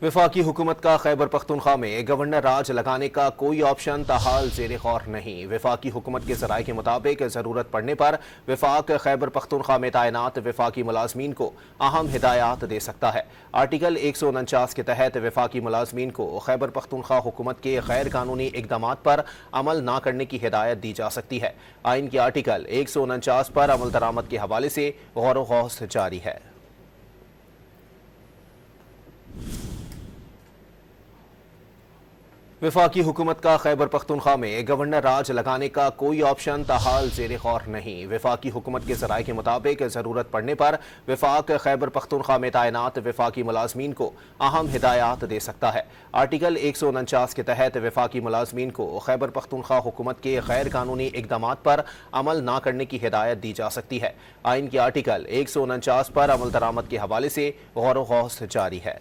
वफाकी हुकूमत का खैबर पख्तूनख्वा में गवर्नर राज लगाने का कोई ऑप्शन ताहाल ज़ेर गौर नहीं। वफाकी हुकूमत के ज़राए के मुताबिक ज़रूरत पड़ने पर वफाक खैबर पख्तूनख्वा में तैनात वफाकी मुलाजमीन को अहम हिदायत दे सकता है। आर्टिकल 149 के तहत वफाकी मुलाजमीन को खैबर पख्तूनख्वा हुकूमत के गैर कानूनी इकदामात पर अमल न करने की हिदायत दी जा सकती है। आइन के आर्टिकल 149 पर अमल दरामद के हवाले से गौर व गौस जारी है। वफाकी हुकूमत का खैबर पख्तूनख्वा में गवर्नर राज लगाने का कोई ऑप्शन ताहाल ज़ेर गौर नहीं। वफाकी हुकूमत के ज़राए के मुताबिक ज़रूरत पड़ने पर वफाक खैबर पख्तूनख्वा में तैनात वफाकी मुलाजमीन को अहम हिदायत दे सकता है। आर्टिकल 149 के तहत वफाकी मुलाजमीन को खैबर पख्तूनख्वा हुकूमत के गैर कानूनी इकदामात पर अमल न करने की हिदायत दी जा सकती है। आइन के आर्टिकल 149 पर अमल दरामद के हवाले से गौर व गौस जारी है।